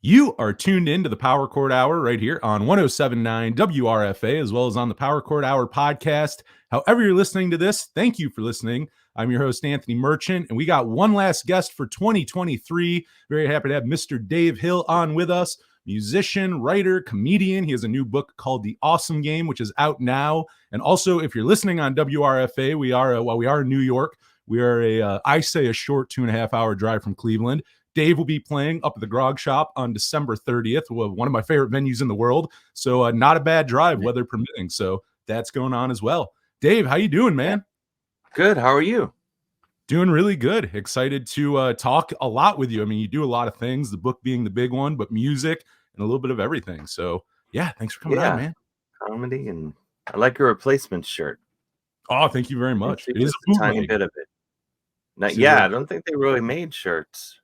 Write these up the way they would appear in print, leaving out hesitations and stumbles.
You are tuned in to the Power Chord Hour right here on 1079 WRFA, as well as on the Power Chord Hour podcast. However, you're listening to this, thank you for listening. I'm your host, Anthony Merchant, and we got one last guest for 2023. Very happy to have Mr. Dave Hill on with us, musician, writer, comedian. He has a new book called The Awesome Game, which is out now. And also, if you're listening on WRFA, we are in New York. We are I say a short 2.5 hour drive from Cleveland. Dave will be playing up at the Grog Shop on December 30th, one of my favorite venues in the world. So not a bad drive, weather permitting. So that's going on as well. Dave, how you doing, man? Good. How are you? Doing really good. Excited to talk a lot with you. I mean, you do a lot of things, the book being the big one, but music and a little bit of everything. So yeah, thanks for coming on, man. Comedy, and I like your replacement shirt. Oh, thank you very much. It is a tiny bit of it. Now, I don't think they really made shirts.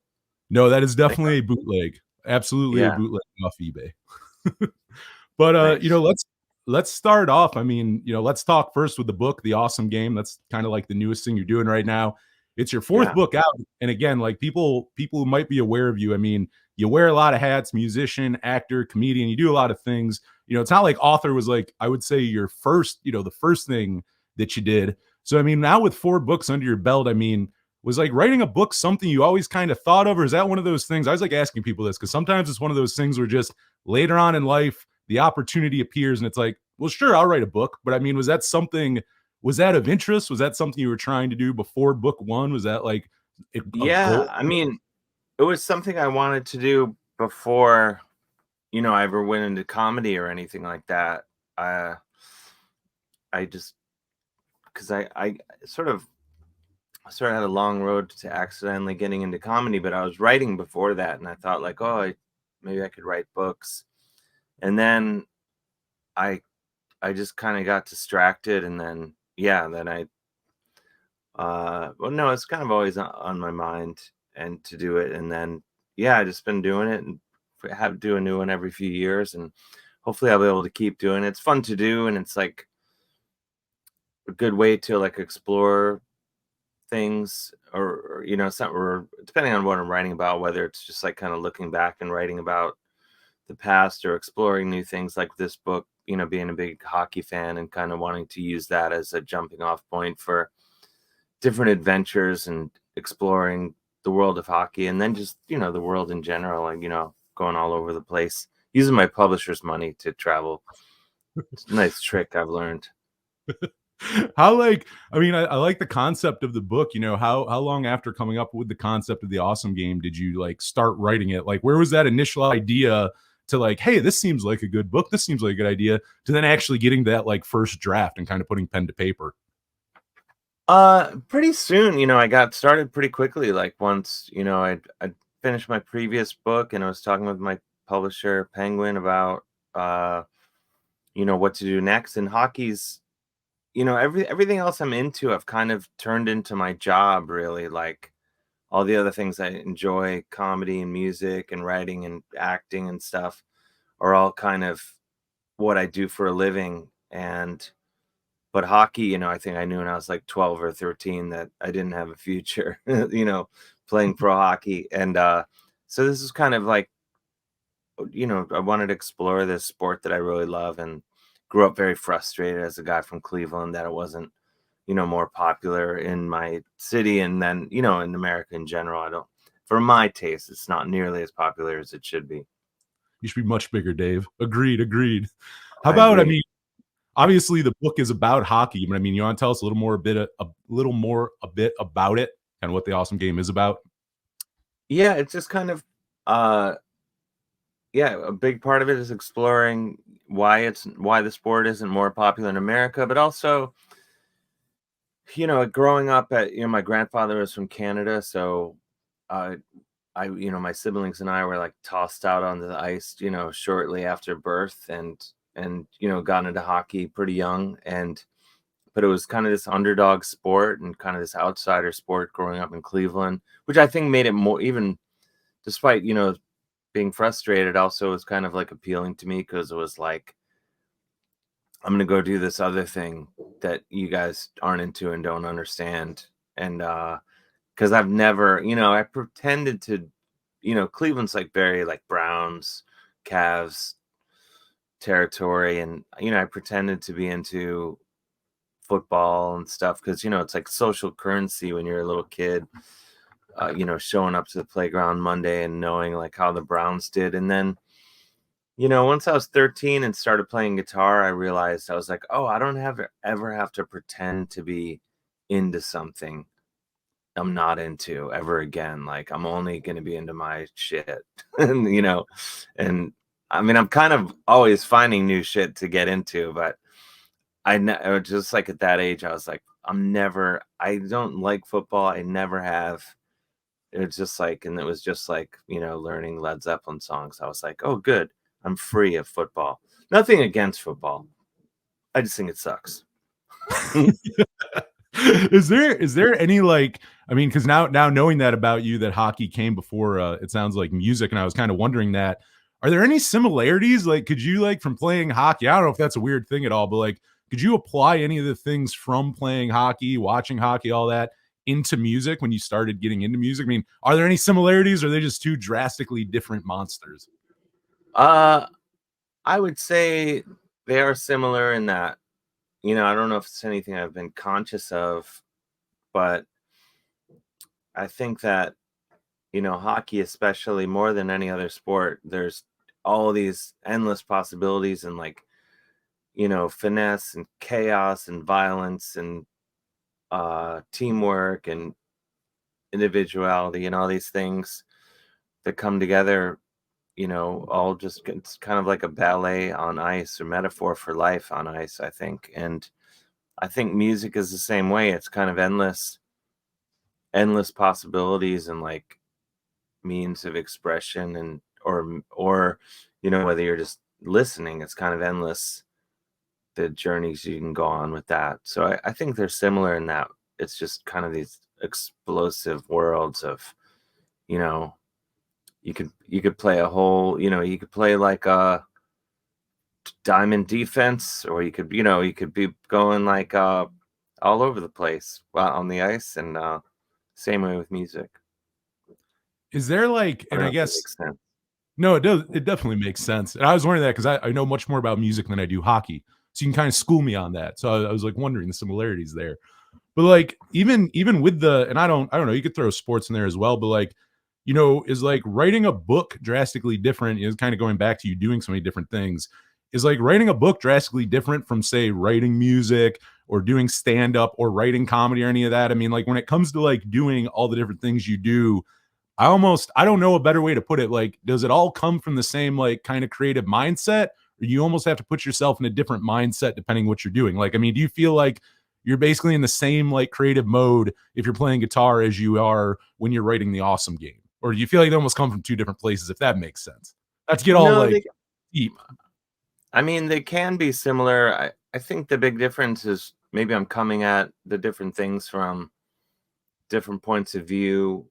No, that is definitely a bootleg. Absolutely a bootleg off eBay. But nice. Let's start off. I mean, let's talk first with the book, The Awesome Game. That's kind of like the newest thing you're doing right now. It's your fourth book out. And again, like people who might be aware of you, I mean, you wear a lot of hats, musician, actor, comedian, you do a lot of things. It's not like author was like, I would say your first, the first thing that you did. So, I mean, now with 4 books under your belt, I mean, was like writing a book something you always kind of thought of, or is that one of those things? I was like asking people this because sometimes it's one of those things where just later on in life, the opportunity appears and it's like, well, sure, I'll write a book. But I mean, was that of interest? Was that something you were trying to do before book 1? Was that like a goal? I mean, it was something I wanted to do before, I ever went into comedy or anything like that. I just, because I sort of had a long road to accidentally getting into comedy, but I was writing before that, and I thought like, maybe I could write books. And then I just kind of got distracted, and then it's kind of always on my mind and to do it. And then I just been doing it and have to do a new one every few years, and hopefully I'll be able to keep doing it. It's fun to do, and it's like a good way to like explore things, or something, or depending on what I'm writing about, whether it's just like kind of looking back and writing about the past or exploring new things like this book, being a big hockey fan and kind of wanting to use that as a jumping off point for different adventures and exploring the world of hockey, and then just the world in general, like going all over the place, using my publisher's money to travel. It's a nice trick I've learned. I like the concept of the book. How long after coming up with the concept of The Awesome Game did you like start writing it? Like, where was that initial idea to like, hey, this seems like a good book, this seems like a good idea, to then actually getting that like first draft and kind of putting pen to paper? Pretty soon, I got started pretty quickly. Like once, I'd finished my previous book, and I was talking with my publisher Penguin about what to do next. And hockey's, everything else I'm into, I've kind of turned into my job, really. Like all the other things I enjoy, comedy and music and writing and acting and stuff, are all kind of what I do for a living. But hockey, I think I knew when I was like 12 or 13 that I didn't have a future, playing pro hockey. And so this is kind of like, I wanted to explore this sport that I really love, and grew up very frustrated as a guy from Cleveland that it wasn't, more popular in my city. And then, in America in general, for my taste, it's not nearly as popular as it should be. You should be much bigger, Dave. Agreed. How about, I mean, obviously the book is about hockey, but I mean, you want to tell us a little more about it, kind of what The Awesome Game is about? Yeah, it's just kind of, a big part of it is exploring why the sport isn't more popular in America, but also, growing up my grandfather was from Canada, so my siblings and I were like tossed out onto the ice, shortly after birth, and got into hockey pretty young. But it was kind of this underdog sport and kind of this outsider sport growing up in Cleveland, which I think made it more, even despite, being frustrated, also was kind of like appealing to me, because it was like, I'm going to go do this other thing that you guys aren't into and don't understand. And because I've never, I pretended to Cleveland's like very like Browns, Cavs territory, and I pretended to be into football and stuff because it's like social currency when you're a little kid. Showing up to the playground Monday and knowing like how the Browns did, and then once I was 13 and started playing guitar, I realized I was like, oh, I don't ever have to pretend to be into something I'm not into ever again. Like I'm only going to be into my shit. And I mean, I'm kind of always finding new shit to get into, but just like at that age, I was like, I don't like football. I never have. It was just like, learning Led Zeppelin songs. I was like, oh, good. I'm free of football. Nothing against football. I just think it sucks. Is there any like, I mean, because now knowing that about you, that hockey came before it sounds like music, and I was kind of wondering that, are there any similarities? Like, could you, like, from playing hockey, I don't know if that's a weird thing at all, but like, could you apply any of the things from playing hockey, watching hockey, all that into music when you started getting into music? I mean, are there any similarities, or are they just two drastically different monsters? I would say they are similar in that, I don't know if it's anything I've been conscious of, but I think that, hockey, especially more than any other sport, there's all these endless possibilities and like, finesse and chaos and violence and teamwork and individuality and all these things that come together, all just it's kind of like a ballet on ice, or metaphor for life on ice, I think. And I think music is the same way. It's kind of endless possibilities and like means of expression, and or whether you're just listening, it's kind of endless, the journeys you can go on with that. So I think they're similar in that it's just kind of these explosive worlds of, you know, you could play a whole, you could play like a diamond defense, or you could be going like all over the place on the ice, and same way with music. Is there like, I don't and I know if that guess, makes sense. no, it does. It definitely makes sense. And I was wondering that because I know much more about music than I do hockey. So you can kind of school me on that. So I was like wondering the similarities there. But like, even with the, and I don't know, you could throw sports in there as well, but like, is like writing a book drastically different, is kind of going back to you doing so many different things. Is like writing a book drastically different from, say, writing music or doing stand up or writing comedy or any of that? I mean, like, when it comes to like doing all the different things you do, I don't know a better way to put it. Like, does it all come from the same like kind of creative mindset? Or you almost have to put yourself in a different mindset depending what you're doing? Like, I mean, do you feel like you're basically in the same like creative mode if you're playing guitar as you are when you're writing the awesome game? Or do you feel like they almost come from two different places, if that makes sense? Not to get all No, like deep. I mean, they can be similar. I think the big difference is maybe I'm coming at the different things from different points of view.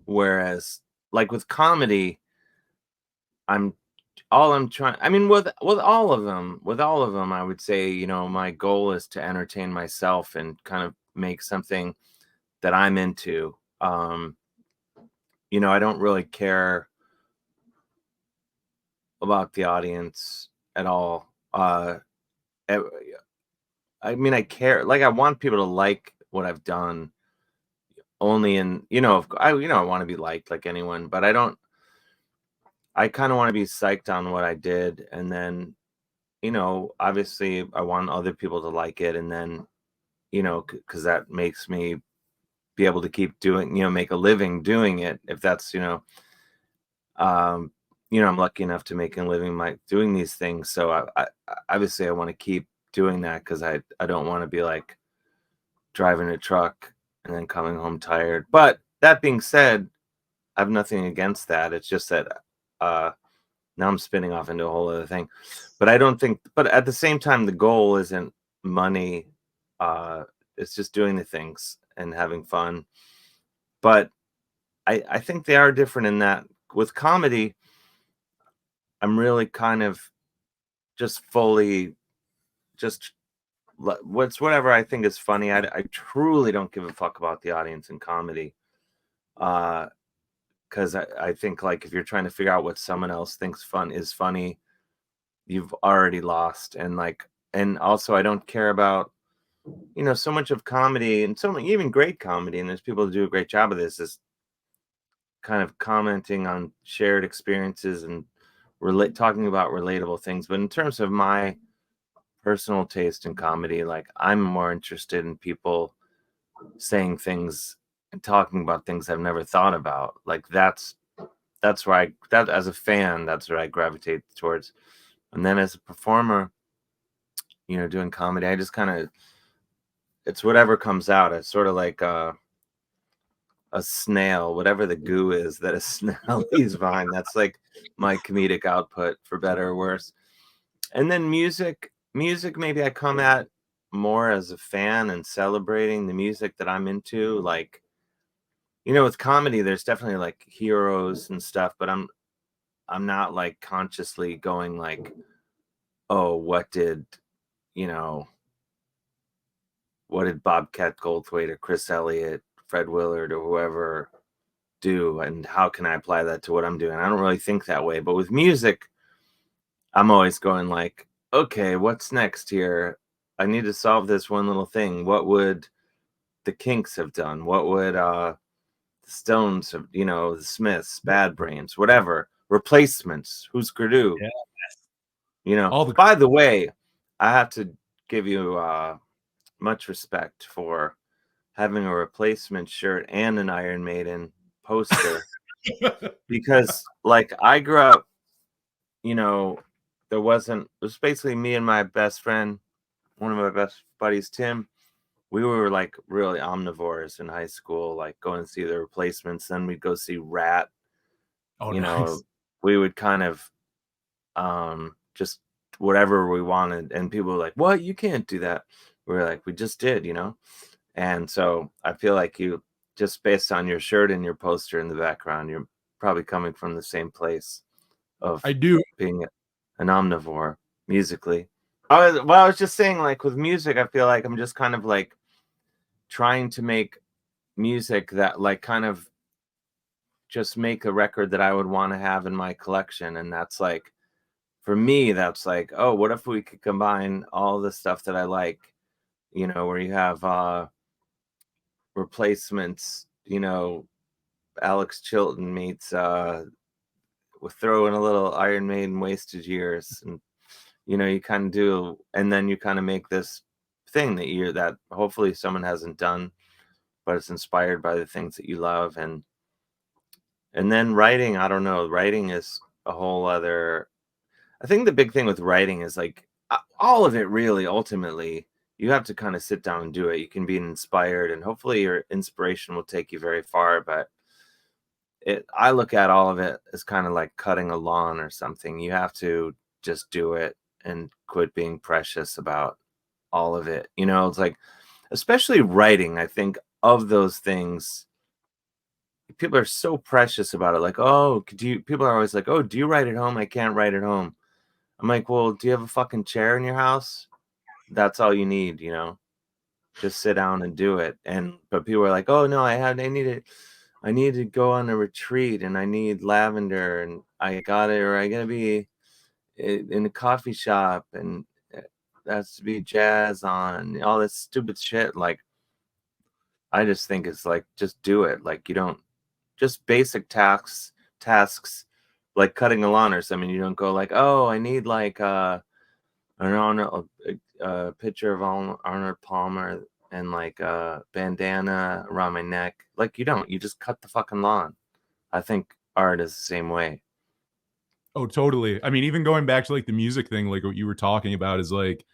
Whereas, like with comedy, I'm I'm trying. I mean, with all of them, I would say, my goal is to entertain myself and kind of make something that I'm into. I don't really care about the audience at all. I I mean, I care. Like, I want people to like what I've done. Only in, I want to be liked like anyone, but I don't. I kind of want to be psyched on what I did, and then, obviously, I want other people to like it, and then, because that makes me be able to keep doing, make a living doing it. If that's, um, I'm lucky enough to make a living doing these things. So obviously I want to keep doing that because I don't want to be like driving a truck and then coming home tired. But that being said, I have nothing against that. It's just that uh, now I'm spinning off into a whole other thing. But I don't think. But at the same time, the goal isn't money. It's just doing the things and having fun. But I think they are different in that with comedy, I'm really kind of just fully just whatever I think is funny. I truly don't give a fuck about the audience in comedy. Uh, because I think like if you're trying to figure out what someone else thinks is funny, you've already lost. And also I don't care about, so much of comedy, and so many, even great comedy, and there's people who do a great job of this, is kind of commenting on shared experiences and talking about relatable things. But in terms of my personal taste in comedy, like I'm more interested in people saying things and talking about things I've never thought about. Like that's where that as a fan, that's where I gravitate towards. And then as a performer, doing comedy, I just kind of, it's whatever comes out. It's sort of like a snail, whatever the goo is that a snail leaves behind. That's like my comedic output, for better or worse. And then music, maybe I come at more as a fan and celebrating the music that I'm into. Like, with comedy, there's definitely like heroes and stuff, but I'm not like consciously going like, oh, what did Bobcat Goldthwait or Chris Elliott, Fred Willard, or whoever do, and how can I apply that to what I'm doing? I don't really think that way. But with music, I'm always going like, okay, what's next here? I need to solve this one little thing. What would the Kinks have done? What would the Stones have, the Smiths, Bad Brains, whatever, Replacements, Who's Gradoo? Yeah. All the By the way, I have to give you much respect for having a Replacement shirt and an Iron Maiden poster. Because like I grew up, it was basically me and my best friend, one of my best buddies, Tim. We were like really omnivores in high school, like going to see the Replacements. Then we'd go see Rat. Oh, nice. We would kind of just whatever we wanted. And people were like, what? You can't do that. We were like, we just did, And so I feel like you, just based on your shirt and your poster in the background, you're probably coming from the same place of I do. being an omnivore musically. I was just saying, like with music, I feel like I'm just kind of like trying to make music that like kind of just make a record that I would want to have in my collection. And that's like, for me, that's like, oh, what if we could combine all the stuff that I like, where you have Replacements, Alex Chilton meets with throwing a little Iron Maiden Wasted Years, and you kind of do, and then you kind of make this thing that hopefully someone hasn't done, but it's inspired by the things that you love. And then writing, I don't know, writing is a whole other, I think the big thing with writing is like all of it really, ultimately, you have to kind of sit down and do it. You can be inspired, and hopefully your inspiration will take you very far, but I look at all of it as kind of like cutting a lawn or something. You have to just do it and quit being precious about all of it. It's like, especially writing, I think of those things, people are so precious about it. Like, oh, people are always like, oh, do you write at home? I can't write at home. I'm like, well, do you have a fucking chair in your house? That's all you need, just sit down and do it. But people are like, oh no, I need to go on a retreat, and I need lavender, and I gotta be in a coffee shop, and that's to be jazz on, all this stupid shit. Like, I just think it's like, just do it. Like, you don't, just basic tasks like cutting a lawn or something. You don't go like, oh, I need like a picture of Arnold Palmer and like a bandana around my neck. Like, you just cut the fucking lawn. I think art is the same way. Oh, totally. I mean, even going back to like the music thing, like what you were talking about is like,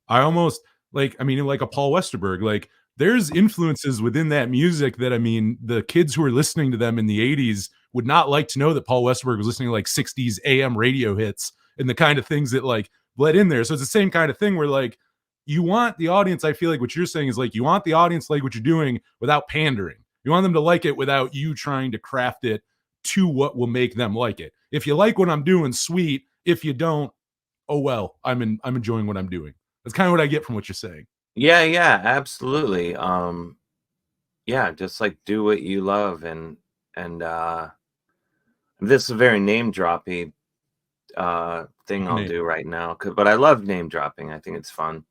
I almost like, I mean, like a Paul Westerberg, like there's influences within that music that, I mean, the kids who are listening to them in the 80s would not like to know that Paul Westerberg was listening to like 60s AM radio hits and the kind of things that like bled in there. So it's the same kind of thing where like you want the audience, I feel like what you're saying is like, you want the audience to like what you're doing without pandering. You want them to like it without you trying to craft it to what will make them like it. If you like what I'm doing, sweet. If you don't, oh well, I'm enjoying what I'm doing. That's kind of what I get from what you're saying. Yeah, absolutely. Yeah, just like do what you love, and This is a very name droppy thing I'll do right now, but I love name dropping. I think it's fun.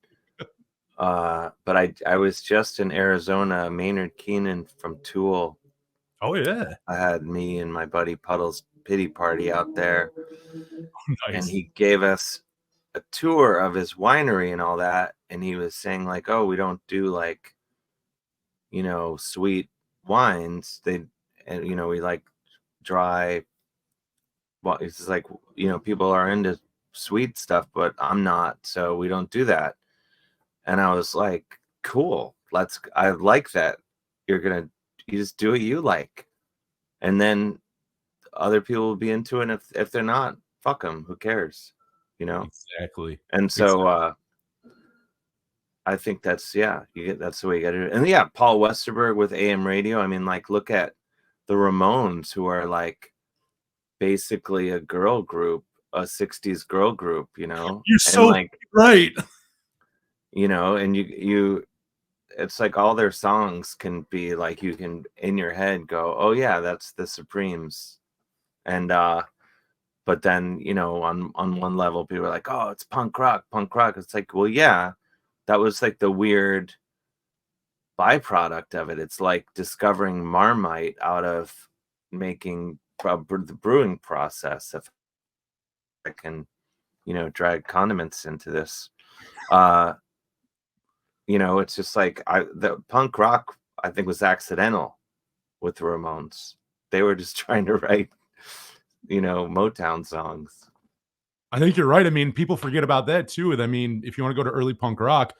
But I was just in Arizona. Maynard Keenan from Tool. Oh yeah. I had me and my buddy Puddle's pity party out there, and Nice. he gave us a tour of his winery and all that. And he was saying like, "Oh, we don't do like, sweet wines. We like dry." Well, it's just like, people are into sweet stuff, but I'm not, so we don't do that. And I was like, cool, I like that. You just do what you like. And then other people will be into it. And if they're not, fuck them. Who cares? Exactly. And so, I think that's the way you got to do it. And yeah, Paul Westerberg with AM radio. I mean, like, look at the Ramones, who are like basically a girl group, a 60s girl group, You're and so like, right. and you it's like all their songs can be like, you can in your head go, oh yeah, that's the Supremes. And but then, on one level people are like, oh, it's punk rock. It's like, well, yeah, that was like the weird byproduct of it. It's like discovering Marmite out of making the brewing process. If I can, drag condiments into this, it's just like, the punk rock, I think, was accidental with the Ramones. They were just trying to write, Motown songs. I think you're right. I mean, people forget about that too. I mean, if you want to go to early punk rock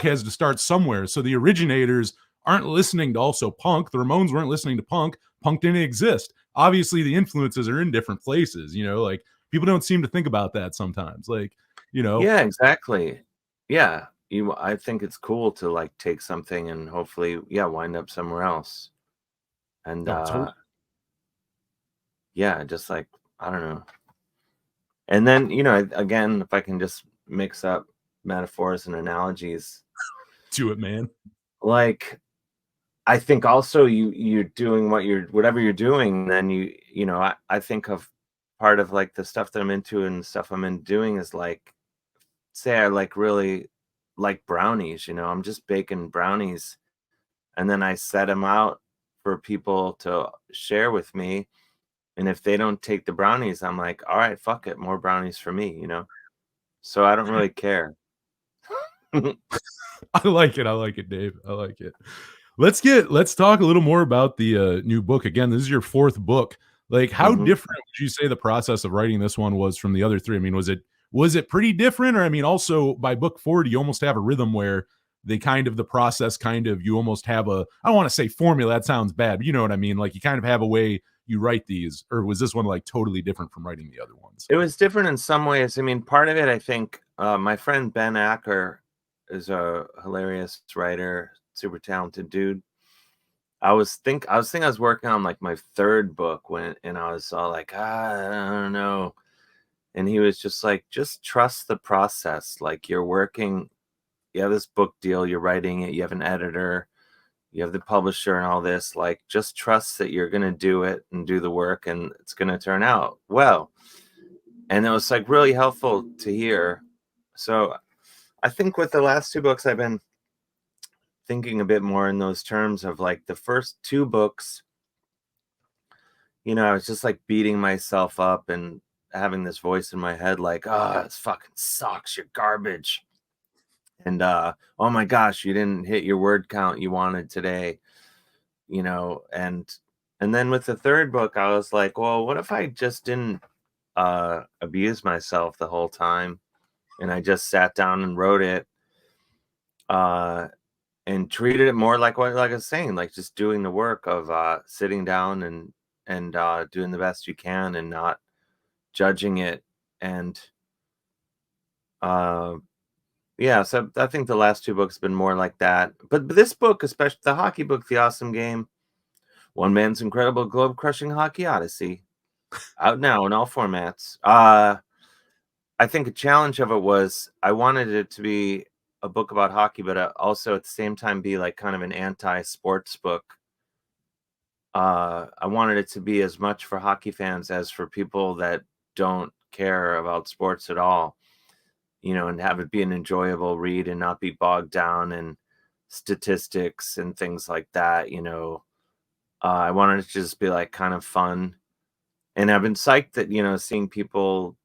has to start somewhere. So the originators aren't listening to also punk. The Ramones weren't listening to punk. Punk didn't exist. Obviously, the influences are in different places, like people don't seem to think about that sometimes. Like, Yeah, exactly. Yeah. I think it's cool to like take something and hopefully, wind up somewhere else. And no, totally. yeah, just like, I don't know. And then, again, if I can just mix up metaphors and analogies, Do it, man. like, I think also you're doing whatever you're doing, and then I think of part of like the stuff that I'm into and the stuff I'm in doing is like, say I like really like brownies, I'm just baking brownies, and then I set them out for people to share with me. And if they don't take the brownies, I'm like, all right, fuck it, more brownies for me. So I don't really care. I like it. I like it, Dave. I like it. Let's talk a little more about the new book. Again, this is your fourth book. Like, how Hmm. different would you say the process of writing this one was from the other three? I mean, was it pretty different? Or I mean, also by book 4, you almost have a rhythm where the process you almost have I don't want to say formula, that sounds bad, but you know what I mean? Like you kind of have a way you write these, or was this one like totally different from writing the other ones? It was different in some ways. I mean, part of it, I think, my friend Ben Acker is a hilarious writer, super talented dude. I was thinking I was working on like my third book and I was all like, I don't know. And he was just like, just trust the process. Like, you're working, you have this book deal, you're writing it, you have an editor, you have the publisher and all this. Like, just trust that you're going to do it and do the work and it's going to turn out well. And it was like really helpful to hear. So I think with the last two books, I've been thinking a bit more in those terms of like the first two books, I was just like beating myself up and having this voice in my head like, oh, this fucking sucks, you're garbage. And oh my gosh, you didn't hit your word count you wanted today, and then with the third book, I was like, well, what if I just didn't abuse myself the whole time and I just sat down and wrote it, and treated it more like what, like I was saying, like just doing the work of sitting down and doing the best you can and not judging it. And uh yeah, so I think the last two books have been more like that. But this book, especially the hockey book, The Awesome Game, One Man's Incredible Globe Crushing Hockey Odyssey, out now in all formats. I think a challenge of it was I wanted it to be a book about hockey, but also at the same time be like kind of an anti-sports book. I wanted it to be as much for hockey fans as for people that don't care about sports at all, and have it be an enjoyable read and not be bogged down in statistics and things like that. I wanted it to just be like kind of fun. And I've been psyched that, seeing people,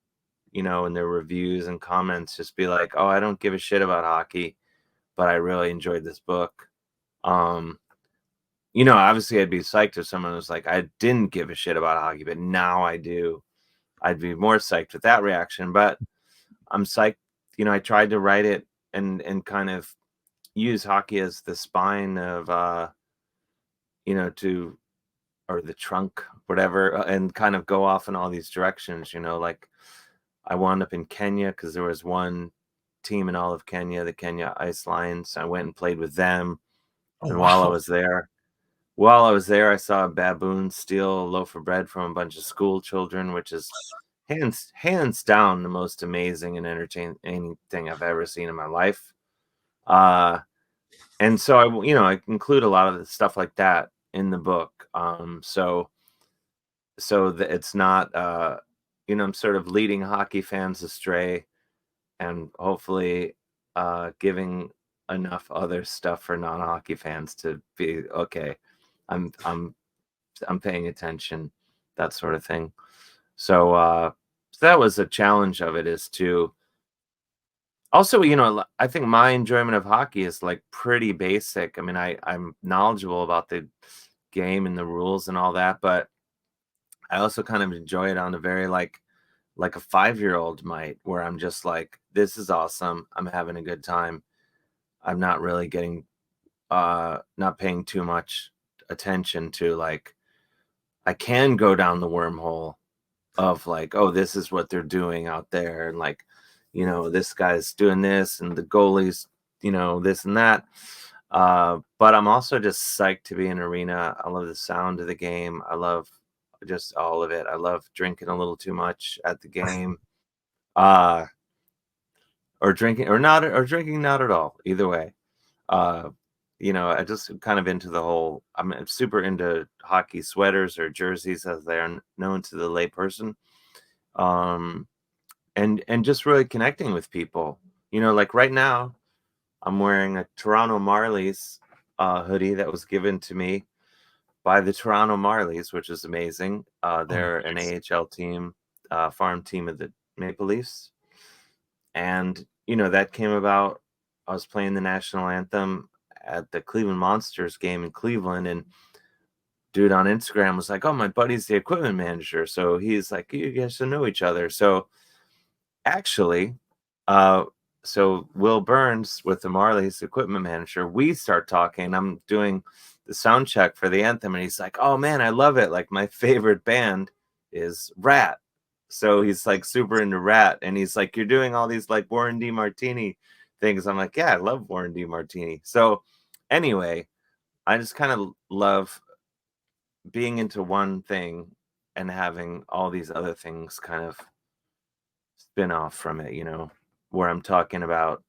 in their reviews and comments just be like, oh, I don't give a shit about hockey, but I really enjoyed this book. Um, Obviously I'd be psyched if someone was like, I didn't give a shit about hockey, but now I do. I'd be more psyched with that reaction. But I'm psyched, I tried to write it and kind of use hockey as the spine of to or the trunk, whatever, and kind of go off in all these directions, like I wound up in Kenya because there was one team in all of Kenya, the Kenya Ice Lions. I went and played with them. Oh, And wow. while I was there, I saw a baboon steal a loaf of bread from a bunch of school children, which is hands down the most amazing and entertaining thing I've ever seen in my life. And so I include a lot of the stuff like that in the book. So that it's not, I'm sort of leading hockey fans astray and hopefully giving enough other stuff for non-hockey fans to be okay. I'm I'm I'm paying attention, that sort of thing. So that was a challenge of it, is to also, I think my enjoyment of hockey is like pretty basic. I mean, I'm knowledgeable about the game and the rules and all that, but I also kind of enjoy it on a very like a 5-year-old might, where I'm just like, this is awesome. I'm having a good time. I'm not really getting not paying too much attention to, like, I can go down the wormhole of like, oh, this is what they're doing out there, and like, this guy's doing this and the goalie's, this and that. But I'm also just psyched to be in arena. I love the sound of the game. I love just all of it. I love drinking a little too much at the game. Uh or drinking not at all. Either way. Uh I just kind of into the whole, I'm super into hockey sweaters or jerseys as they are known to the layperson. Um and just really connecting with people. Like right now, I'm wearing a Toronto Marlies hoodie that was given to me by the Toronto Marlies, which is amazing. Oh, They're an nice. AHL team, farm team of the Maple Leafs. And, that came about. I was playing the national anthem at the Cleveland Monsters game in Cleveland. And dude on Instagram was like, oh, my buddy's the equipment manager. So he's like, you guys should know each other. So actually, uh, so Will Burns with the Marlies equipment manager, we start talking. I'm doing the sound check for the anthem, and he's like, "Oh man, I love it! Like my favorite band is Rat." So he's like super into Rat, and he's like, "You're doing all these like Warren D. Martini things." I'm like, "Yeah, I love Warren D. Martini." So anyway, I just kind of love being into one thing and having all these other things kind of spin off from it, where I'm talking about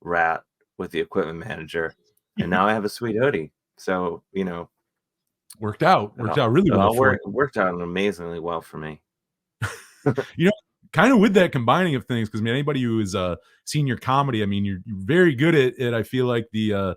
Rat with the equipment manager, and now I have a sweet hoodie. So, Worked out really well for you. it worked out amazingly well for me. You know, kind of with that combining of things, because I mean, anybody who is seen your comedy, I mean, you're very good at it. I feel like the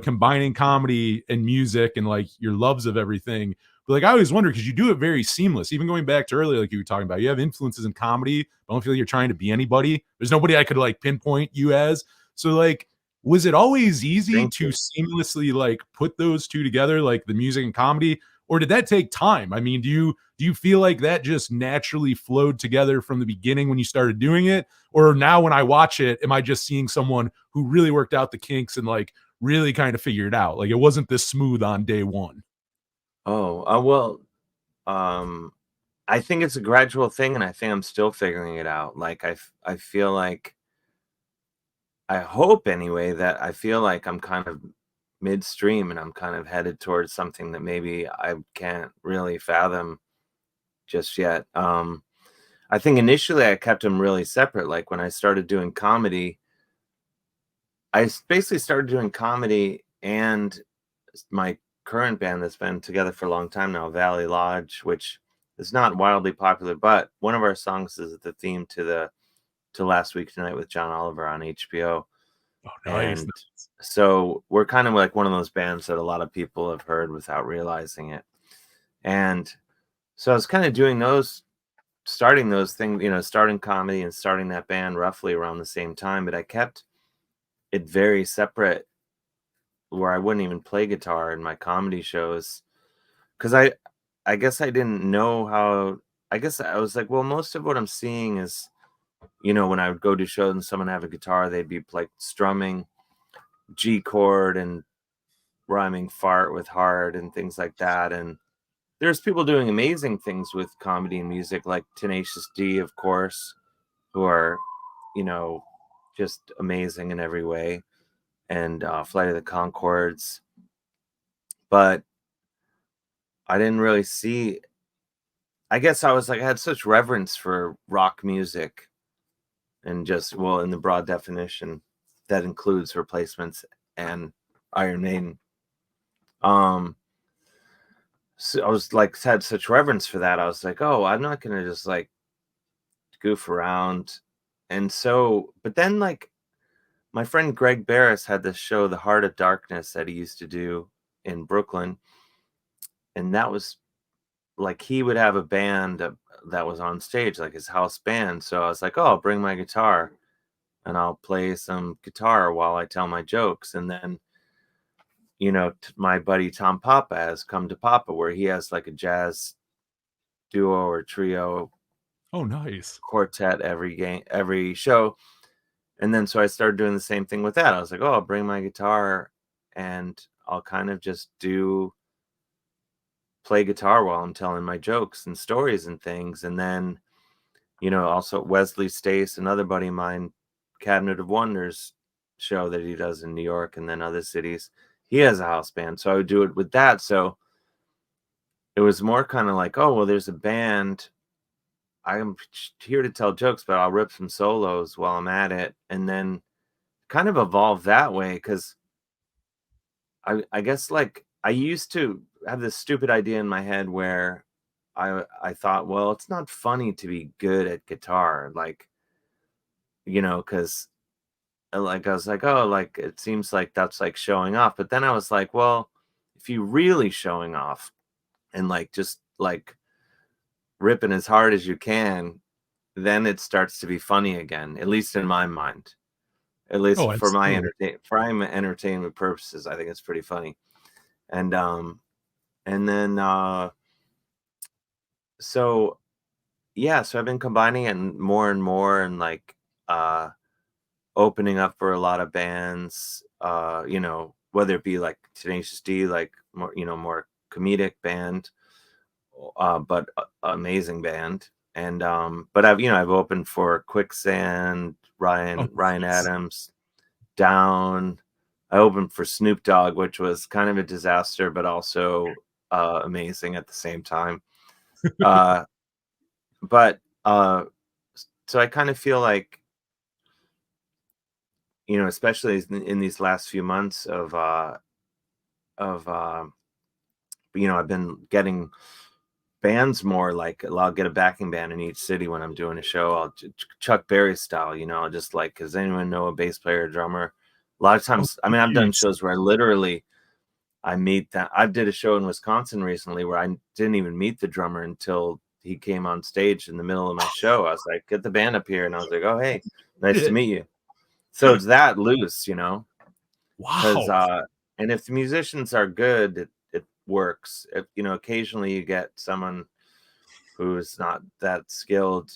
combining comedy and music and like your loves of everything. But like I always wonder, because you do it very seamless. Even going back to earlier, like you were talking about, you have influences in comedy. I don't feel like you're trying to be anybody. There's nobody I could like pinpoint you as. So like, was it always easy Thank to you. seamlessly like put those two together, like the music and comedy, or did that take time? I mean, do you feel like that just naturally flowed together from the beginning when you started doing it? Or now when I watch it, am I just seeing someone who really worked out the kinks and like really kind of figured it out? Like it wasn't this smooth on day one. Oh, well, um, I think it's a gradual thing, and I think I'm still figuring it out. Like I feel like, I hope anyway, that I feel like I'm kind of midstream and I'm kind of headed towards something that maybe I can't really fathom just yet. I think initially I kept them really separate. Like when I started doing comedy, basically started doing comedy and my current band that's been together for a long time now, Valley Lodge, which is not wildly popular, but one of our songs is the theme to Last Week Tonight with John Oliver on HBO. Oh, nice, And nice. so we're kind of like one of those bands that a lot of people have heard without realizing it. And so I was kind of doing starting those things, starting comedy and starting that band roughly around the same time, but I kept it very separate where I wouldn't even play guitar in my comedy shows because I guess I didn't know how. I guess I was like, well, most of what I'm seeing is, when I would go to shows and someone have a guitar, they'd be like strumming G chord and rhyming fart with hard and things like that. And there's people doing amazing things with comedy and music, like Tenacious D, of course, who are, you know, just amazing in every way, and Flight of the Conchords. But I didn't really see. I guess I was like, I had such reverence for rock music, and just, well, in the broad definition, that includes Replacements and Iron Maiden. So I was like, had such reverence for that. I was like, oh, I'm not gonna just like goof around. And so, but then like my friend Greg Barris had this show, The Heart of Darkness, that he used to do in Brooklyn, and that was like he would have a band that was on stage, like his house band. So I was like, oh, I'll bring my guitar and I'll play some guitar while I tell my jokes. And then, my buddy Tom Papa has come to Papa, where he has like a jazz duo or trio Oh, nice. quartet every show. And then so I started doing the same thing with that. I was like, oh, I'll bring my guitar and I'll kind of just play guitar while I'm telling my jokes and stories and things. And then, also Wesley Stace, another buddy of mine, Cabinet of Wonders show that he does in New York and then other cities, he has a house band. So I would do it with that. So it was more kind of like, oh, well, there's a band. I'm here to tell jokes, but I'll rip some solos while I'm at it. And then kind of evolved that way, because I guess like I used to have this stupid idea in my head where I thought, well, it's not funny to be good at guitar, like, because like I was like, oh, like it seems like that's like showing off. But then I was like, well, if you really showing off and like just like ripping as hard as you can, then it starts to be funny again, at least in my mind. At least Oh, for my absolutely. entertainment purposes, I think it's pretty funny. And and then so yeah, so I've been combining it and more and like uh opening up for a lot of bands, whether it be like Tenacious D, like more, more comedic band, but amazing band. And but I've opened for Quicksand, Oh, Ryan nice. Adams, Down. I opened for Snoop Dogg, which was kind of a disaster, but also amazing at the same time. Uh, but so I kind of feel like, especially in these last few months of I've been getting bands more, like I'll get a backing band in each city when I'm doing a show. I'll Chuck Berry style, I'll just like, does anyone know a bass player or drummer? A lot of Oh, times, I mean, I've done nice. shows where I meet that. I did a show in Wisconsin recently where I didn't even meet the drummer until he came on stage in the middle of my show. I was like, get the band up here. And I was like, oh, hey, nice to Shit. meet you. So it's that loose, because, Wow. and if the musicians are good, it works. If, occasionally you get someone who's not that skilled,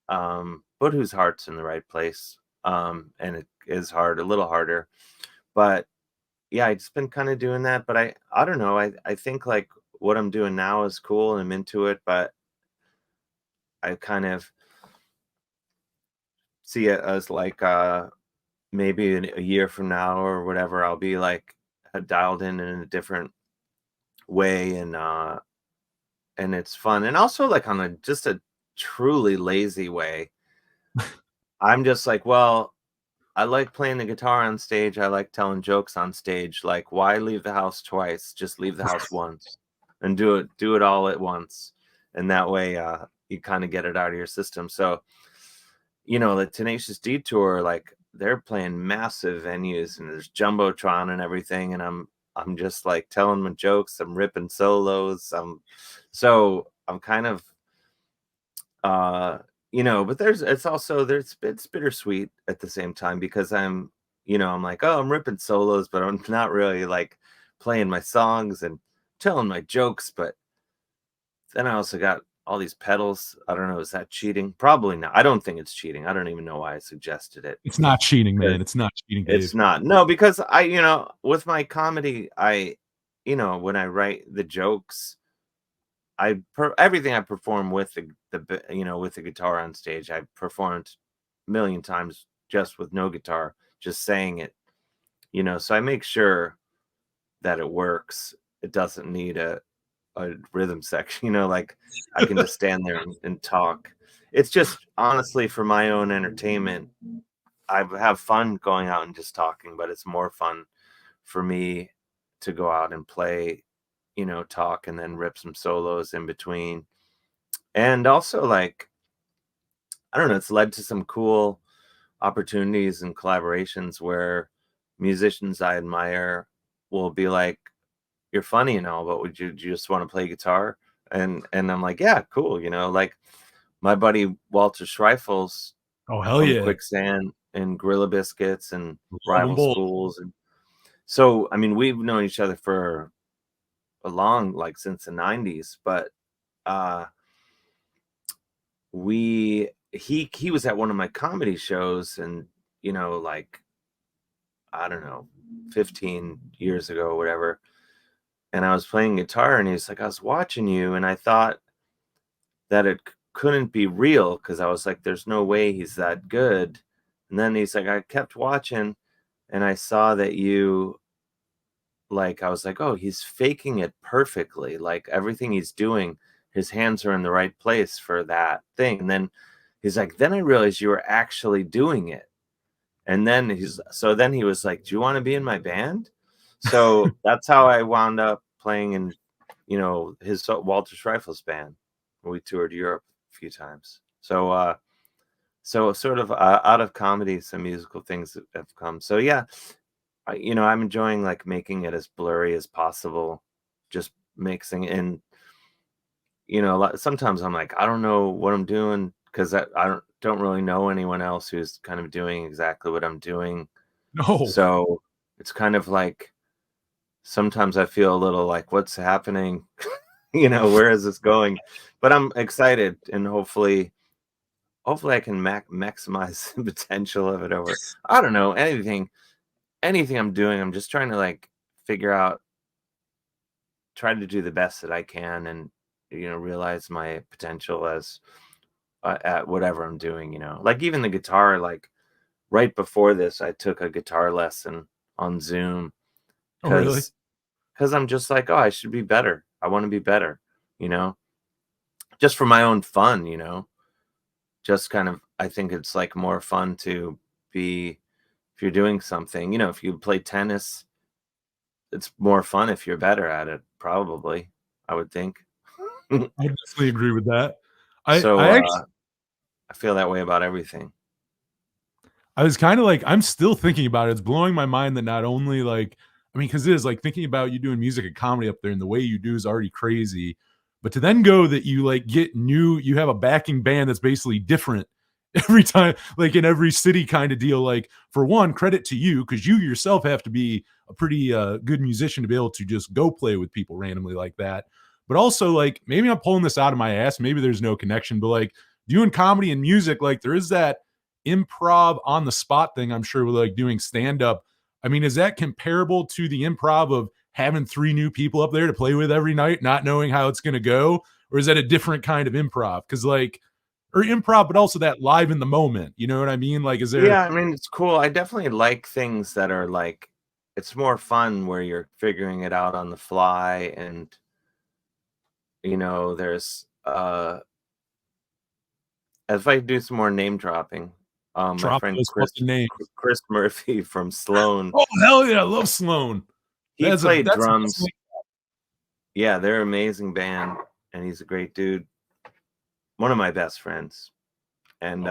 but whose heart's in the right place. And it is hard, a little harder. But yeah, I've just been kind of doing that. But I don't know. I think like what I'm doing now is cool and I'm into it, but I kind of see it as like maybe in a year from now or whatever, I'll be like dialed in a different way, and it's fun. And also like on a just a truly lazy way. I'm just like, well, I like playing the guitar on stage. I like telling jokes on stage. Like, why leave the house twice? Just leave the house once and do it all at once. And that way you kind of get it out of your system. So, the Tenacious D tour, like they're playing massive venues and there's Jumbotron and everything. And I'm just like telling my jokes. I'm ripping solos. So I'm kind of but it's bittersweet at the same time because I'm like, oh, I'm ripping solos, but I'm not really like playing my songs and telling my jokes. But then I also got all these pedals. I don't know, is that cheating? Probably not. I don't think it's cheating. I don't even know why I suggested it. It's not cheating, man. It's not cheating, It's Dave. not. No, because with my comedy, when I write the jokes, everything I perform with with the guitar on stage, I've performed a million times just with no guitar, just saying it, so I make sure that it works. It doesn't need a rhythm section, like I can just stand there and talk. It's just honestly for my own entertainment. I have fun going out and just talking, but it's more fun for me to go out and play, talk and then rip some solos in between. And also, like, I don't know, it's led to some cool opportunities and collaborations where musicians I admire will be like, "You're funny and all, but would you just want to play guitar?" And I'm like, "Yeah, cool." Like my buddy Walter Schreifels Oh, hell from yeah. Quicksand and Gorilla Biscuits and Love them Rival both. Schools, and so I mean we've known each other for a long, like since the '90s, but uh he was at one of my comedy shows, and like I don't know, 15 years ago or whatever, and I was playing guitar and he's like, I was watching you and I thought that it couldn't be real because I was like, there's no way he's that good. And then he's like, I kept watching and I saw that I was like, oh, he's faking it perfectly. Like everything he's doing, his hands are in the right place for that thing. And then he's like, then I realized you were actually doing it. And then he was like, do you want to be in my band? So that's how I wound up playing in, his Walter Schreifel's band. We toured Europe a few times. So sort of out of comedy, some musical things have come. So yeah, I'm enjoying like making it as blurry as possible, just mixing in. Sometimes I'm like, I don't know what I'm doing because I don't really know anyone else who's kind of doing exactly what I'm doing. No. So it's kind of like sometimes I feel a little like, what's happening? Where is this going? But I'm excited, and hopefully I can maximize the potential of it over. I don't know, anything I'm doing. I'm just trying to like figure out, try to do the best that I can, and realize my potential as at whatever I'm doing. Like even the guitar. Like right before this, I took a guitar lesson on Zoom Oh, really? because I'm just like, oh, I should be better. I want to be better, you know, just for my own fun, just kind of, I think it's like more fun to be, if you're doing something, if you play tennis, it's more fun if you're better at it, probably, I would think. I definitely agree with that. I So, I actually I feel that way about everything. I was kinda like I'm still thinking about it. It's blowing my mind that not only, like I mean, because it is, like, thinking about you doing music and comedy up there and the way you do is already crazy, but to then go that you, like, you have a backing band that's basically different every time, like, in every city kinda deal, like, for one, credit to you because you yourself have to be a pretty, good musician to be able to just go play with people randomly like that, but also, like, maybe I'm pulling this out of my ass, maybe there's no connection, but, like, doing comedy and music, like, there is that improv on the spot thing, I'm sure, with like doing stand up. I mean, is that comparable to the improv of having three new people up there to play with every night, not knowing how it's going to go? Or is that a different kind of improv? Because, like, or improv, but also that live in the moment. You know what I mean? Like, is there, Yeah, I mean, it's cool. I definitely like things that are like, it's more fun where you're figuring it out on the fly, and there's if I do some more name dropping, My Drop friend those fucking names. Chris Murphy from Sloan. Oh hell yeah, I love Sloan. He played That's drums. Yeah, they're an amazing band, and he's a great dude. One of my best friends. And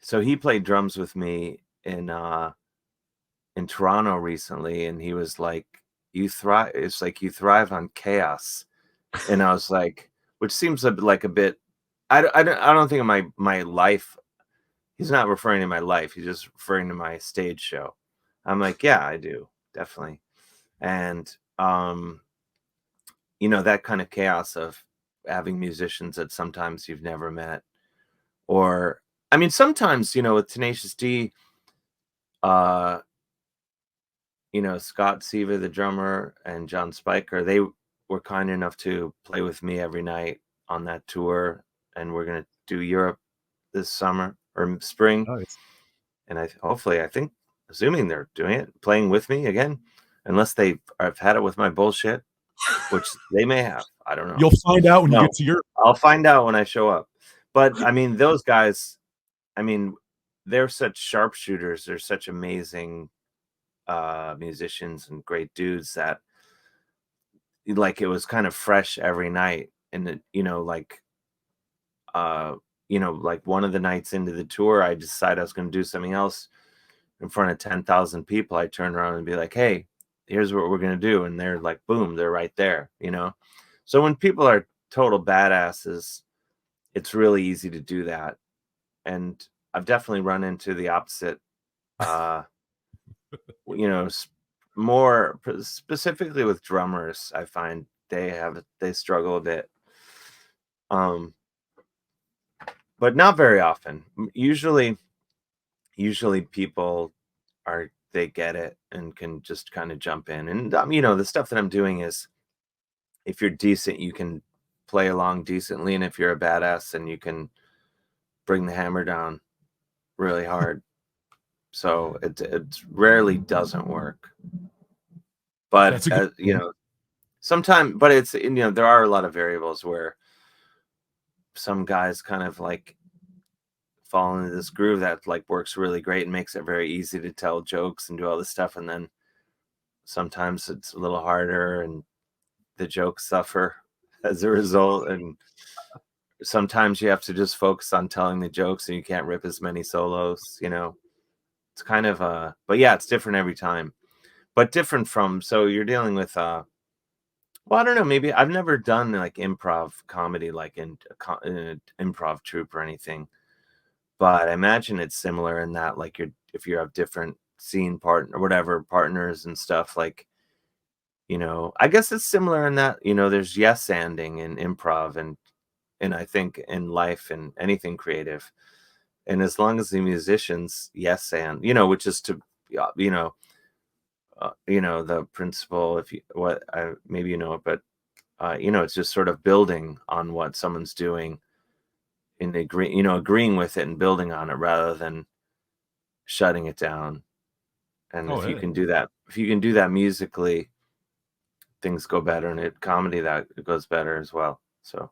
so he played drums with me in Toronto recently, and he was like, "You thrive. It's like you thrive on chaos." And I was like, which seems like a bit. I don't think of my life. He's not referring to my life. He's just referring to my stage show. I'm like, yeah, I do, definitely. And that kind of chaos of having musicians that sometimes you've never met, or I mean, sometimes with Tenacious D, uh, Scott Seaver, the drummer, and John Spiker, they were kind enough to play with me every night on that tour, and we're gonna do Europe this summer or spring. Nice. And I think, assuming they're doing it, playing with me again, unless I've had it with my bullshit, which they may have. I don't know. You'll find out when you get to Europe. I'll find out when I show up. But I mean, those guys, they're such sharpshooters. They're such amazing musicians and great dudes that like it was kind of fresh every night. And like one of the nights into the tour, I decided I was going to do something else in front of 10,000 people. I turned around and be like, "Hey, here's what we're going to do." And they're like, boom, they're right there, So when people are total badasses, it's really easy to do that. And I've definitely run into the opposite, more specifically with drummers. I find they struggle a bit. But not very often. Usually people they get it and can just kind of jump in. And the stuff that I'm doing is, if you're decent, you can play along decently, and if you're a badass, then you can bring the hammer down really hard. So it rarely doesn't work. But sometimes, but it's there are a lot of variables where some guys kind of like fall into this groove that like works really great and makes it very easy to tell jokes and do all this stuff, and then sometimes it's a little harder and the jokes suffer as a result, and sometimes you have to just focus on telling the jokes and you can't rip as many solos. It's kind of but yeah, it's different every time, but different from, so you're dealing with well, I don't know, maybe I've never done like improv comedy like in an improv troupe or anything. But I imagine it's similar in that, like, if you have different scene partner or whatever partners and stuff, like, I guess it's similar in that, there's yes-anding in improv and I think in life and anything creative. And as long as the musicians yes and, which is to, the principle, if you maybe but it's just sort of building on what someone's doing, and agreeing with it and building on it rather than shutting it down. And if you can do that musically, things go better, and it comedy that it goes better as well. So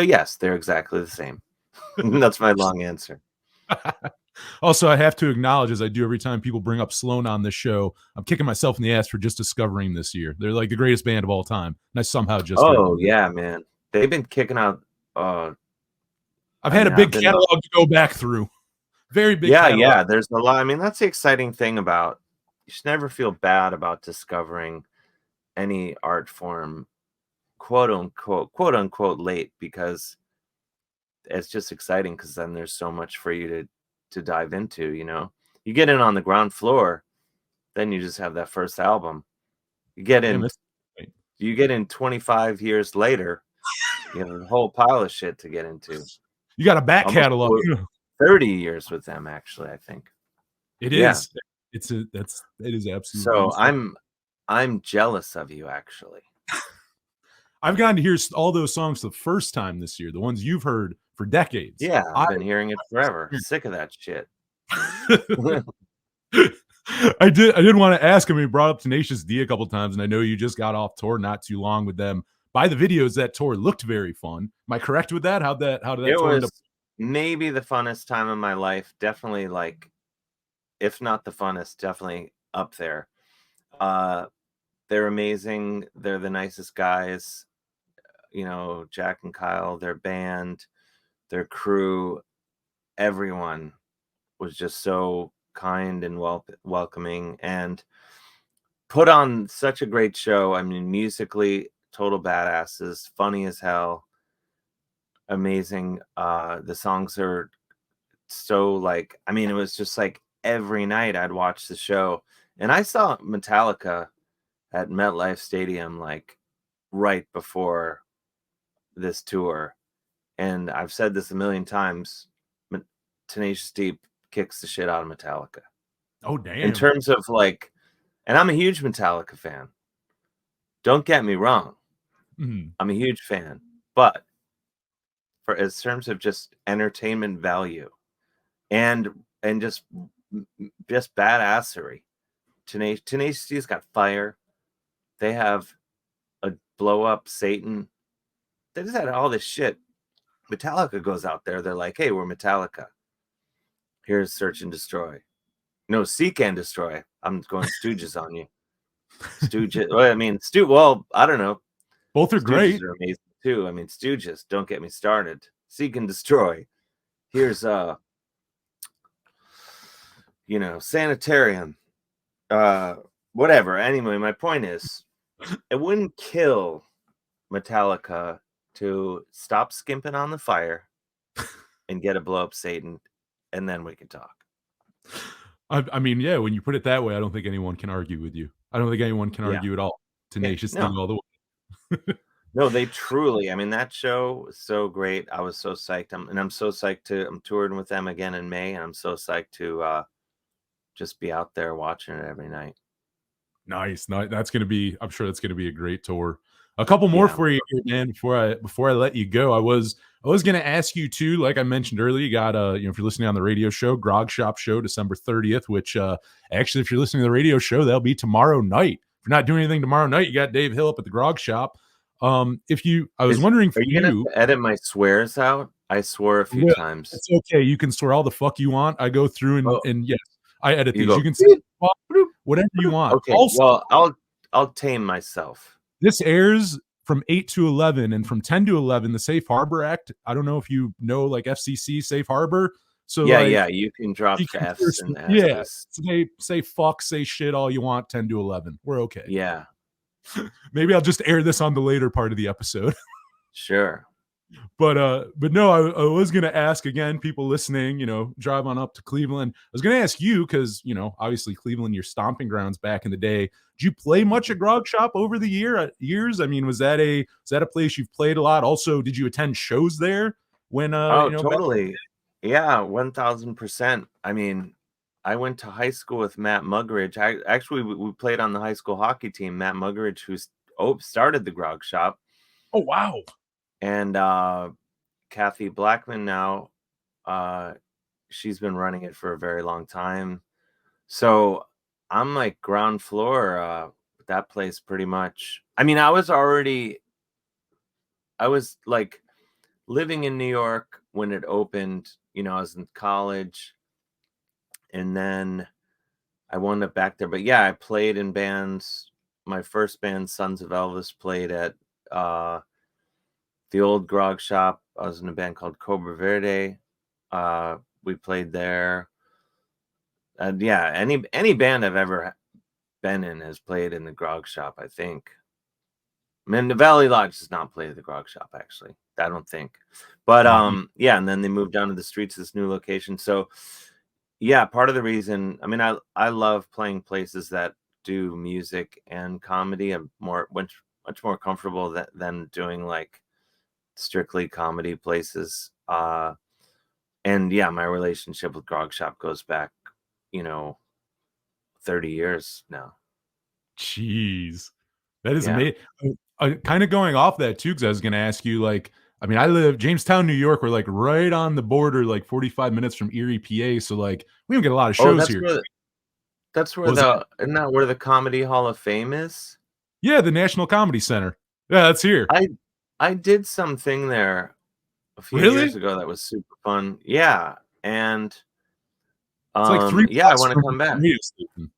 yes, they're exactly the same. That's my long answer. Also, I have to acknowledge, as I do every time people bring up Sloan on this show, I'm kicking myself in the ass for just discovering this year. They're like the greatest band of all time, and I somehow just heard yeah, man, they've been kicking out. I've had a big catalog to go back through. Very big. Yeah. There's a lot. I mean, that's the exciting thing about. You should never feel bad about discovering any art form, quote unquote, late, because it's just exciting. Because then there's so much for you to dive into. You get in on the ground floor, then you just have that first album. You get in. You get in 25 years later. You have a whole pile of shit to get into. You got a back catalog. 30 years with them, actually, I think. It is. It is absolutely. So I'm jealous of you, actually. I've gotten to hear all those songs the first time this year, the ones you've heard for decades. Yeah, I've been hearing it forever. Sick of that shit. I did want to ask him. He brought up Tenacious D a couple times, and I know you just got off tour not too long with them. By the videos, that tour looked very fun. Am I correct with that? How did that tour end up? maybe the funnest time of my life. Definitely, like, if not the funnest, definitely up there. Uh, they're amazing. They're the nicest guys. Jack and Kyle, their band, their crew, everyone was just so kind and welcoming, and put on such a great show. I mean, musically, total badasses, funny as hell, amazing. The songs are so, like, I mean, it was just like every night I'd watch the show. And I saw Metallica at MetLife Stadium, like, right before this tour. And I've said this a million times, Tenacious D kicks the shit out of Metallica. Oh, In damn. terms of, like, and I'm a huge Metallica fan. Don't get me wrong. Mhm. I'm a huge fan. But for as terms of just entertainment value and just badassery, Tenacious D's got fire. They have a blow up Satan. They just had all this shit. Metallica goes out there. They're like, hey, we're Metallica. Here's Search and Destroy. No, Seek and Destroy. I'm going Stooges on you. Stooges. Well, I mean, well, I don't know. Both are Stooges great. are amazing too. I mean, Stooges, don't get me started. Seek and Destroy. Here's Sanitarium. Whatever. Anyway, my point is, it wouldn't kill Metallica to stop skimping on the fire and get a blow up Satan, and then we can talk. I mean, yeah, when you put it that way, I don't think anyone can argue with you. I don't think anyone can Yeah. argue at all. Yeah. Tenacious D No. all the way. No, they truly. I mean, that show was so great. I was so psyched. I'm so psyched I'm touring with them again in May, and I'm so psyched to just be out there watching it every night. Nice. That's gonna be. I'm sure that's gonna be a great tour. A couple more Yeah. for you, here, man. Before I let you go, I was gonna ask you too. Like I mentioned earlier, you got if you're listening on the radio show, Grog Shop show, December 30th. Which actually, if you're listening to the radio show, that'll be tomorrow night. If you're not doing anything tomorrow night, you got Dave Hill up at the Grog Shop. I was wondering for Are you gonna have you. to edit my swears out? I swore a few Yeah, times. it's okay. You can swear all the fuck you want. I go through Oh, and yes, I edit you these. go. You can say whatever you want. Okay. Also, Well, I'll tame myself. this airs from 8 to 11 and from 10 to 11 the Safe Harbor Act. I don't know if you know like FCC Safe Harbor. So Yeah, like yeah. You can drop you the can F's and the yeah, S's. say fuck, say shit all you want 10 to 11. We're okay. Yeah. Maybe I'll just air this on the later part of the episode. Sure. But no, I was gonna ask again, people listening, drive on up to Cleveland. I was gonna ask you because obviously Cleveland, your stomping grounds back in the day. Did you play much at Grog Shop over the years? I mean, was that a place you've played a lot? Also, did you attend shows there when Oh, back? totally. Yeah, 1000%. I mean, I went to high school with Matt Muggeridge. We played on the high school hockey team. Matt Muggeridge, who's started the Grog Shop, Oh wow. and Kathy Blackman now. She's been running it for a very long time. So I'm like ground floor. That place pretty much. I mean, I was like living in New York when it opened. I was in college, and then I wound up back there. But yeah, I played in bands. My first band, Sons of Elvis, played at the old Grog Shop. I was in a band called Cobra Verde. We played there. And yeah, any band I've ever been in has played in the Grog Shop, I think. I mean, the Valley Lodge does not play at the Grog Shop, actually. I don't think. But yeah, and then they moved down to the streets of this new location. So yeah, part of the reason, I mean, I love playing places that do music and comedy. I'm much more comfortable than doing like strictly comedy places. And yeah, my relationship with Grog Shop goes back, 30 years now. Jeez, that is Yeah. amazing. Kind of going off that too, because I was going to ask you, like, I mean, I live Jamestown, New York. We're like right on the border, like 45 minutes from Erie, PA. So like, we don't get a lot of Oh, shows here. What was that? isn't that where the Comedy Hall of Fame is? Yeah, the National Comedy Center. Yeah, that's here. I did something there a few years Really? ago that was super fun. Yeah, and It's like 3 yeah, I blocks want to from come the back. radio station.